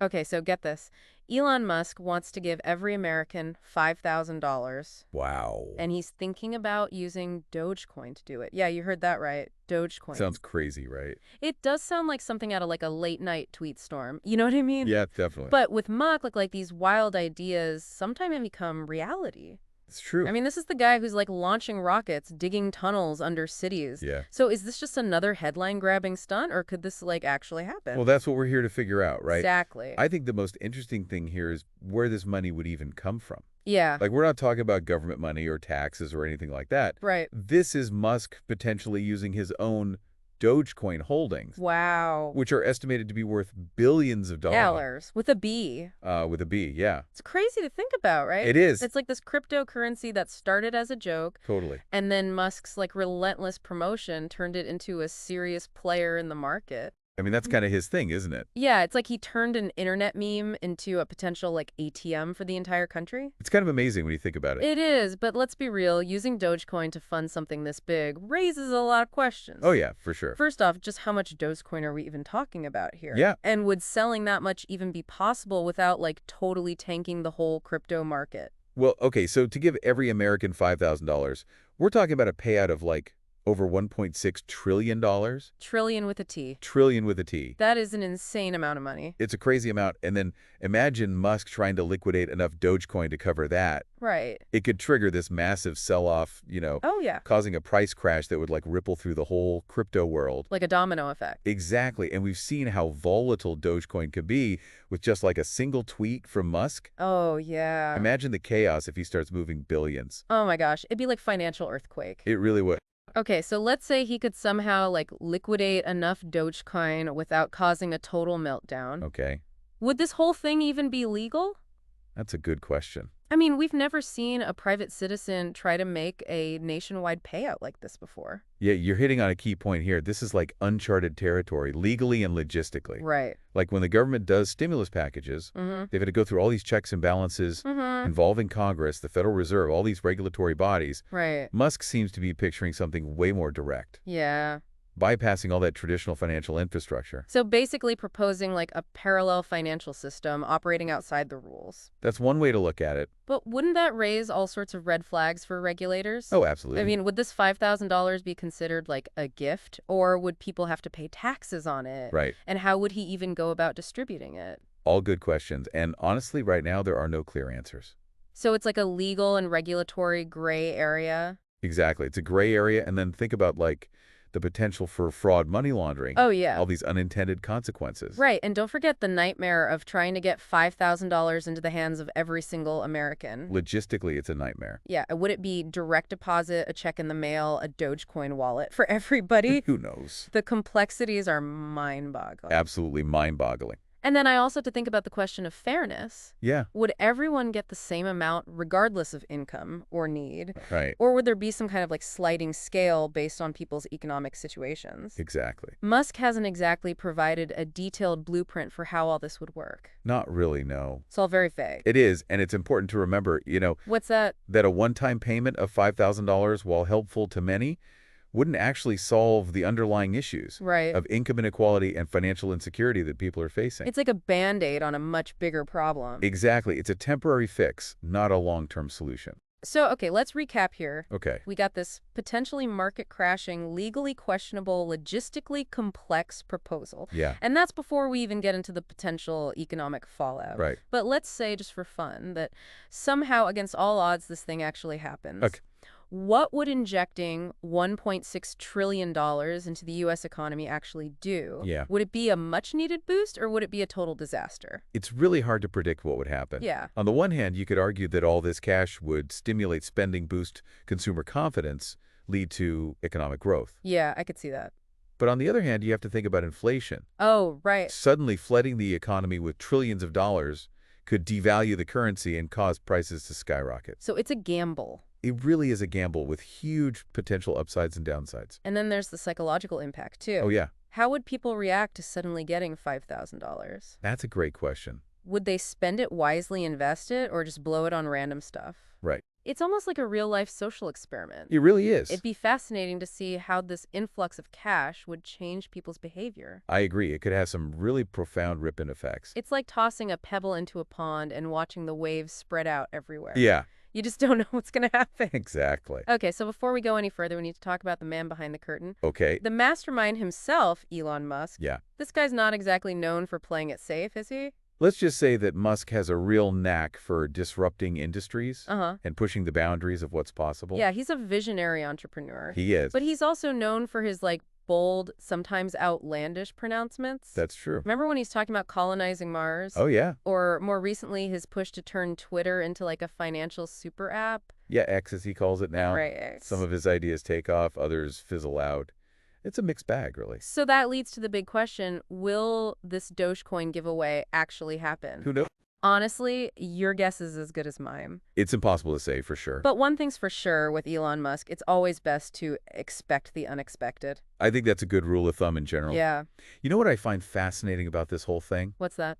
Okay, so get this. Elon Musk wants to give every American $5,000, Wow. and he's thinking about using Dogecoin to do it. Yeah, you heard that right. Sounds Dogecoin. crazy, right? It does sound like something out of like a late night tweet storm. You know what I mean? Yeah, definitely. But with Musk, like these wild ideas sometimes become reality. It's true. I mean, this is the guy who's like launching rockets, digging tunnels under cities. Yeah. So is this just another headline grabbing stunt, or could this like actually Well, happen? that's what we're here to figure out, right? Exactly. I think the most interesting thing here is where this money would even come from. Yeah, Like, we're not talking about government money or taxes or anything like that. right. This is Musk potentially using his own Dogecoin holdings, Wow. which are estimated to be worth billions of dollars. Dollars with a B. With a B, yeah. It's crazy to think about, right? It is. It's like this cryptocurrency that started as a joke, Totally. and then Musk's like relentless promotion turned it into a serious player in the market. I mean, that's kind of his thing, isn't it? Yeah, it's like he turned an internet meme into a potential like ATM for the entire country. It's kind of amazing when you think about it. It is, but let's be real, using Dogecoin to fund something this big raises a lot of questions. Oh, yeah, for sure. First off, just how much Dogecoin are we even talking about here? Yeah. And would selling that much even be possible without like totally tanking the whole crypto market? Well, okay, so to give every American $5,000, we're talking about a payout of like over $1.6 trillion. Trillion with a T. Trillion with a T. That is an insane amount of money. It's a crazy amount. And then imagine Musk trying to liquidate enough Dogecoin to cover that. Right. It could trigger this massive sell-off, Oh, yeah. causing a price crash that would like ripple through the whole crypto world. Like a domino effect. Exactly. And we've seen how volatile Dogecoin could be with just like a single tweet from Musk. Oh, yeah. Imagine the chaos if he starts moving billions. Oh my gosh, it'd be like financial earthquake. It really would. Okay, so let's say he could somehow like liquidate enough Dogecoin without causing a total meltdown. Okay. Would this whole thing even be legal? That's a good question. I mean, we've never seen a private citizen try to make a nationwide payout like this before. Yeah, you're hitting on a key point here. This is like uncharted territory, legally and logistically. Right. Like when the government does stimulus packages, they've had to go through all these checks and balances involving Congress, the Federal Reserve, all these regulatory bodies. Right. Musk seems to be picturing something way more direct, Yeah. bypassing all that traditional financial infrastructure. So basically proposing like a parallel financial system operating outside the rules. That's one way to look at it. But wouldn't that raise all sorts of red flags for regulators? Oh, absolutely. I mean, would this $5,000 be considered like a gift, or would people have to pay taxes on it? Right. And how would he even go about distributing it? All good questions. And honestly, right now, there are no clear answers. So it's like a legal and regulatory gray area? Exactly. It's a gray area. And then think about like the potential for fraud, money laundering. Oh, yeah. All these unintended consequences. Right, and don't forget the nightmare of trying to get $5,000 into the hands of every single American. Logistically, it's a nightmare. Yeah, would it be direct deposit, a check in the mail, a Dogecoin wallet for everybody? Who knows? The complexities are mind-boggling. Absolutely mind-boggling. And then I also have to think about the question of fairness. Yeah, Would everyone get the same amount regardless of income or need? right. Or would there be some kind of like sliding scale based on people's economic situations? Exactly. Musk hasn't exactly provided a detailed blueprint for how all this would work. Not really, no. It's all very vague. It is, and it's important to remember, What's that? that a one-time payment of $5,000, while helpful to many, wouldn't actually solve the underlying issues Right. of income inequality and financial insecurity that people are facing. It's like a Band-Aid on a much bigger problem. Exactly. It's a temporary fix, not a long-term solution. So, okay, let's recap here. Okay. We got this potentially market-crashing, legally questionable, logistically complex proposal. Yeah. And that's before we even get into the potential economic fallout. Right. But let's say, just for fun, that somehow, against all odds, this thing actually happens. Okay. What would injecting $1.6 trillion into the U.S. economy actually do? Yeah. Would it be a much-needed boost, or would it be a total disaster? It's really hard to predict what would happen. Yeah. On the one hand, you could argue that all this cash would stimulate spending, boost consumer confidence, lead to economic growth. Yeah, I could see that. But on the other hand, you have to think about inflation. Oh, right. Suddenly flooding the economy with trillions of dollars could devalue the currency and cause prices to skyrocket. So it's a gamble. It really is a gamble with huge potential upsides and downsides. And then there's the psychological impact, too. Oh, yeah. How would people react to suddenly getting $5,000? That's a great question. Would they spend it wisely, invest it, or just blow it on random stuff? Right. It's almost like a real-life social experiment. It really is. It'd be fascinating to see how this influx of cash would change people's behavior. I agree. It could have some really profound ripon effects. It's like tossing a pebble into a pond and watching the waves spread out everywhere. Yeah, You just don't know what's going to happen. exactly. Okay, so before we go any further, we need to talk about the man behind the curtain. Okay. The mastermind himself, Elon Musk. Yeah. This guy's not exactly known for playing it safe, is he? Let's just say that Musk has a real knack for disrupting industries Uh-huh. and pushing the boundaries of what's possible. Yeah, he's a visionary entrepreneur. He is. But he's also known for his, bold, sometimes outlandish pronouncements. That's true. Remember when he's talking about colonizing Mars? Oh, yeah. Or more recently, his push to turn Twitter into, a financial super app? Yeah, X as he calls it now. Right. X. Some of his ideas take off, others fizzle out. It's a mixed bag, really. So that leads to the big question, will this Dogecoin giveaway actually happen? Who knows? Honestly, your guess is as good as mine. It's impossible to say for sure. But one thing's for sure with Elon Musk, it's always best to expect the unexpected. I think that's a good rule of thumb in general. Yeah. You know what I find fascinating about this whole thing? What's that?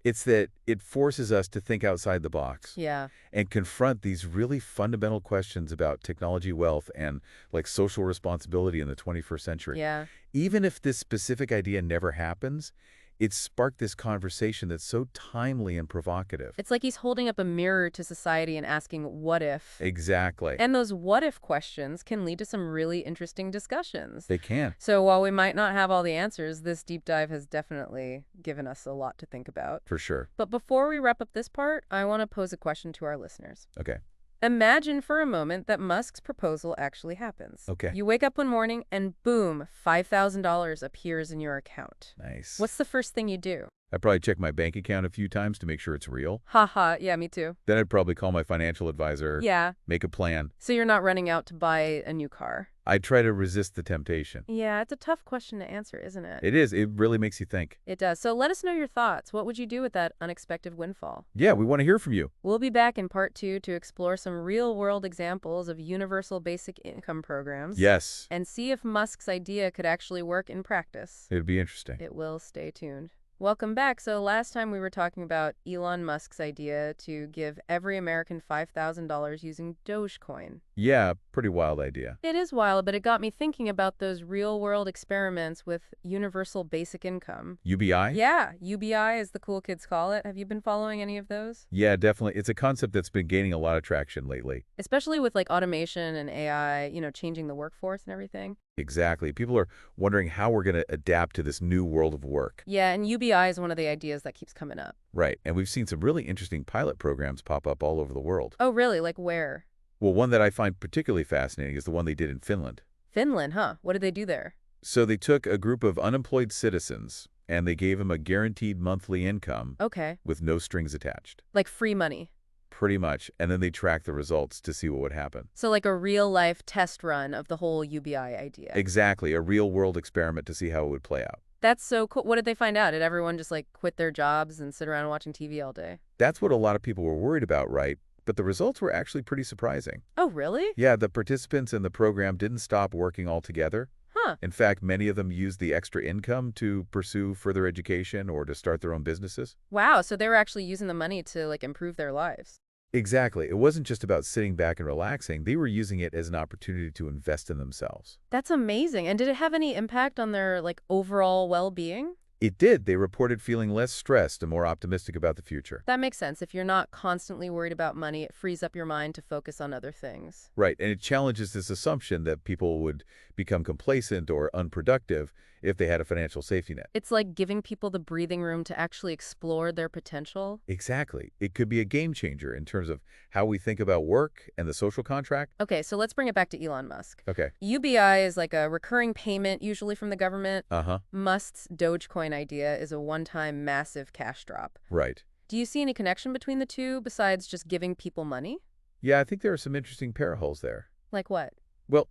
It's that it forces us to think outside the box Yeah. and confront these really fundamental questions about technology wealth and social responsibility in the 21st century. Yeah. Even if this specific idea never happens, it's sparked this conversation that's so timely and provocative. It's like he's holding up a mirror to society and asking, what if? Exactly. And those what if questions can lead to some really interesting discussions. They can. So while we might not have all the answers, this deep dive has definitely given us a lot to think about. For sure. But before we wrap up this part, I want to pose a question to our listeners. Okay. Imagine for a moment that Musk's proposal actually happens. Okay. You wake up one morning and boom, $5,000 appears in your account. Nice. What's the first thing you do? I'd probably check my bank account a few times to make sure it's real. Haha, yeah, me too. Then I'd probably call my financial advisor. Yeah. Make a plan. So you're not running out to buy a new car? I'd try to resist the temptation. Yeah, it's a tough question to answer, isn't it? It is. It really makes you think. It does. So let us know your thoughts. What would you do with that unexpected windfall? Yeah, we want to hear from you. We'll be back in part 2 to explore some real-world examples of universal basic income programs. Yes. And see if Musk's idea could actually work in practice. It'd be interesting. It will. Stay tuned. Welcome back. So last time we were talking about Elon Musk's idea to give every American $5,000 using Dogecoin. Yeah, pretty wild idea. It is wild, but it got me thinking about those real-world experiments with universal basic income. UBI? Yeah, UBI, as the cool kids call it. Have you been following any of those? Yeah, definitely. It's a concept that's been gaining a lot of traction lately. Especially with automation and AI, changing the workforce and everything. Exactly. People are wondering how we're going to adapt to this new world of work. Yeah, and UBI is one of the ideas that keeps coming up. Right. And we've seen some really interesting pilot programs pop up all over the world. Oh, really? Like where? Well, one that I find particularly fascinating is the one they did in Finland. Finland, huh? What did they do there? So they took a group of unemployed citizens and they gave them a guaranteed monthly income Okay. with no strings attached. Like free money. Pretty much. And then they tracked the results to see what would happen. So like a real-life test run of the whole UBI idea. Exactly. A real-world experiment to see how it would play out. That's so cool. What did they find out? Did everyone just quit their jobs and sit around watching TV all day? That's what a lot of people were worried about, right? But the results were actually pretty surprising. Oh, really? Yeah, the participants in the program didn't stop working altogether. Huh. In fact, many of them used the extra income to pursue further education or to start their own businesses. Wow, so they were actually using the money to improve their lives. Exactly. It wasn't just about sitting back and relaxing. They were using it as an opportunity to invest in themselves. That's amazing. And did it have any impact on their overall well-being? It did. They reported feeling less stressed and more optimistic about the future. That makes sense. If you're not constantly worried about money, it frees up your mind to focus on other things. Right. And it challenges this assumption that people would become complacent or unproductive if they had a financial safety net. It's like giving people the breathing room to actually explore their potential. Exactly. It could be a game changer in terms of how we think about work and the social contract. Okay, so let's bring it back to Elon Musk. Okay. UBI is like a recurring payment, usually from the government. Uh-huh. Musk's Dogecoin idea is a one-time massive cash drop. Right. Do you see any connection between the two besides just giving people money? Yeah, I think there are some interesting parallels there. Like what? Well,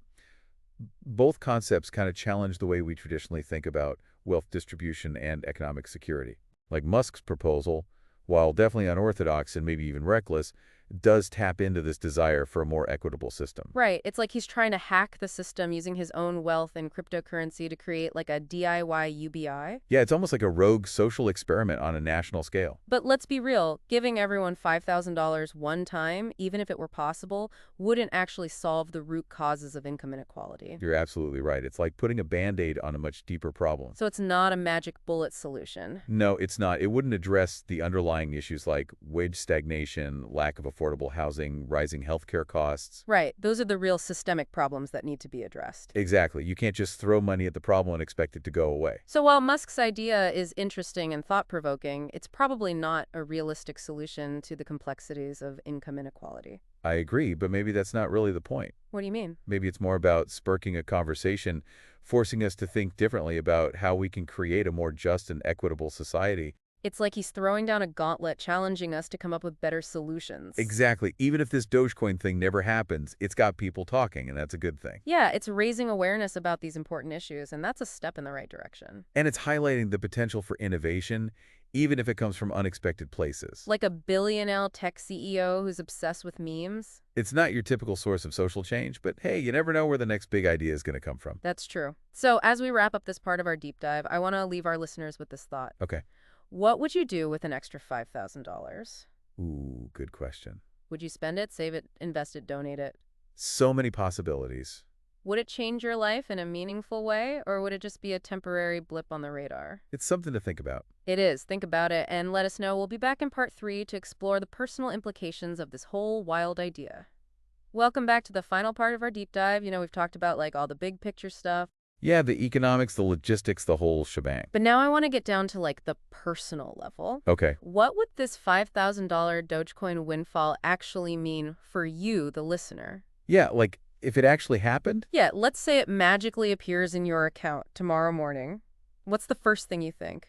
both concepts kind of challenge the way we traditionally think about wealth distribution and economic security. Like Musk's proposal, while definitely unorthodox and maybe even reckless, does tap into this desire for a more equitable system. Right. It's like he's trying to hack the system using his own wealth and cryptocurrency to create like a DIY UBI. Yeah, it's almost like a rogue social experiment on a national scale. But let's be real, giving everyone $5,000 one time, even if it were possible, wouldn't actually solve the root causes of income inequality. You're absolutely right. It's like putting a Band-Aid on a much deeper problem. So it's not a magic bullet solution. No, it's not. It wouldn't address the underlying issues like wage stagnation, lack of affordable housing, rising healthcare costs. Right. Those are the real systemic problems that need to be addressed. Exactly. You can't just throw money at the problem and expect it to go away. So while Musk's idea is interesting and thought-provoking, it's probably not a realistic solution to the complexities of income inequality. I agree, but maybe that's not really the point. What do you mean? Maybe it's more about spurring a conversation, forcing us to think differently about how we can create a more just and equitable society. It's like he's throwing down a gauntlet, challenging us to come up with better solutions. Exactly. Even if this Dogecoin thing never happens, it's got people talking, and that's a good thing. Yeah, it's raising awareness about these important issues, and that's a step in the right direction. And it's highlighting the potential for innovation, even if it comes from unexpected places. Like a billionaire tech CEO who's obsessed with memes? It's not your typical source of social change, but hey, you never know where the next big idea is going to come from. That's true. So as we wrap up this part of our deep dive, I want to leave our listeners with this thought. Okay. What would you do with an extra $5,000? Ooh, good question. Would you spend it, save it, invest it, donate it? So many possibilities. Would it change your life in a meaningful way, or would it just be a temporary blip on the radar? It's something to think about. It is. Think about it and let us know. We'll be back in part 3 to explore the personal implications of this whole wild idea. Welcome back to the final part of our deep dive. We've talked about like all the big picture stuff. Yeah, the economics, the logistics, the whole shebang. But now I want to get down to like the personal level. Okay. What would this $5,000 Dogecoin windfall actually mean for you, the listener? Yeah, like if it actually happened? Yeah, let's say it magically appears in your account tomorrow morning. What's the first thing you think?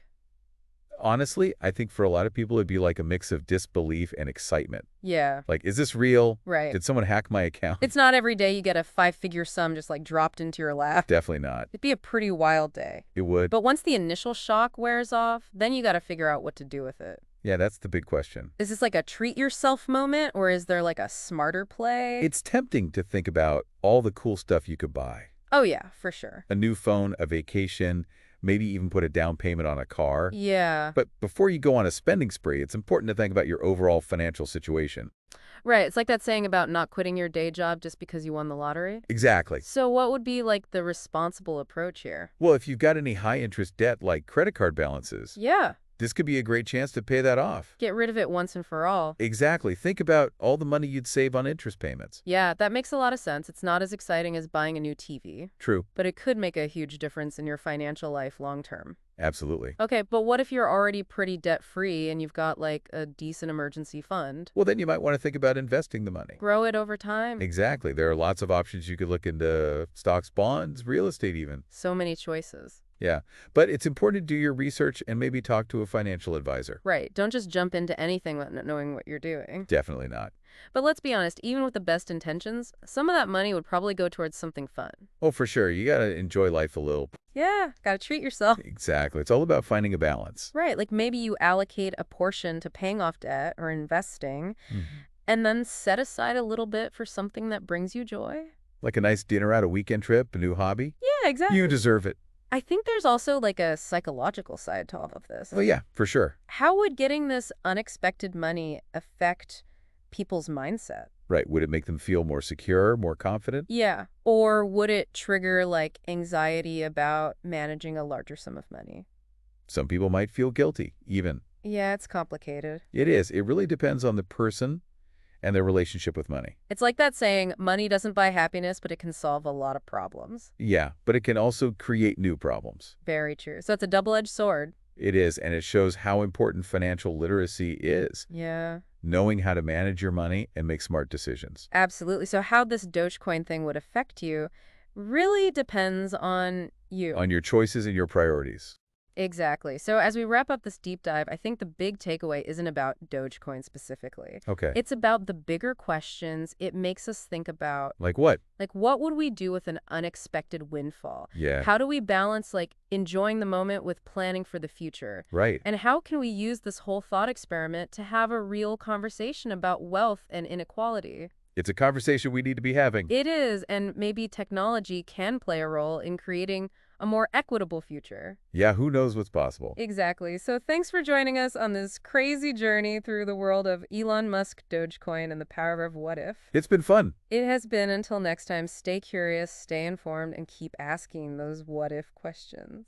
Honestly, I think for a lot of people, it'd be like a mix of disbelief and excitement. Yeah. Like, is this real? Right. Did someone hack my account? It's not every day you get a 5-figure sum just like dropped into your lap. Definitely not. It'd be a pretty wild day. It would. But once the initial shock wears off, then you got to figure out what to do with it. Yeah, that's the big question. Is this like a treat yourself moment, or is there like a smarter play? It's tempting to think about all the cool stuff you could buy. Oh yeah, for sure. A new phone, a vacation, maybe even put a down payment on a car. Yeah. But before you go on a spending spree, it's important to think about your overall financial situation. Right. It's like that saying about not quitting your day job just because you won the lottery. Exactly. So what would be like the responsible approach here? Well, if you've got any high-interest debt like credit card balances, Yeah. this could be a great chance to pay that off. Get rid of it once and for all. Exactly. Think about all the money you'd save on interest payments. Yeah, that makes a lot of sense. It's not as exciting as buying a new TV, True. but it could make a huge difference in your financial life long term. Absolutely. Okay, but what if you're already pretty debt-free and you've got like a decent emergency fund? Well, then you might want to think about investing the money. Grow it over time. Exactly. There are lots of options. You could look into stocks, bonds, real estate even. So many choices. Yeah. But it's important to do your research and maybe talk to a financial advisor. Right. Don't just jump into anything without knowing what you're doing. Definitely not. But let's be honest, even with the best intentions, some of that money would probably go towards something fun. Oh, for sure. You got to enjoy life a little. Yeah, gotta treat yourself. Exactly. It's all about finding a balance. Right, like maybe you allocate a portion to paying off debt or investing, Mhm. and then set aside a little bit for something that brings you joy. Like a nice dinner out, a weekend trip, a new hobby. Yeah, exactly. You deserve it. I think there's also like a psychological side to all of this. Oh, yeah, for sure. How would getting this unexpected money affect people's mindset? Right. Would it make them feel more secure, more confident? Yeah. Or would it trigger like anxiety about managing a larger sum of money? Some people might feel guilty, even. Yeah, it's complicated. It is. It really depends on the person and their relationship with money. It's like that saying, money doesn't buy happiness, but it can solve a lot of problems. Yeah, but it can also create new problems. Very true. So it's a double-edged sword. It is, and it shows how important financial literacy is. Yeah. Knowing how to manage your money and make smart decisions. Absolutely. So how this Dogecoin thing would affect you really depends on you. On your choices and your priorities. Exactly. So as we wrap up this deep dive, I think the big takeaway isn't about Dogecoin specifically. Okay. It's about the bigger questions it makes us think about. Like what? Like, what would we do with an unexpected windfall? Yeah, How do we balance, like, enjoying the moment with planning for the future? right. And how can we use this whole thought experiment to have a real conversation about wealth and inequality? It's a conversation we need to be having. It is, and maybe technology can play a role in creating a more equitable future. Yeah, who knows what's possible. Exactly. So thanks for joining us on this crazy journey through the world of Elon Musk, Dogecoin, and the power of what if. It's been fun. It has been. Until next time, stay curious, stay informed, and keep asking those what if questions.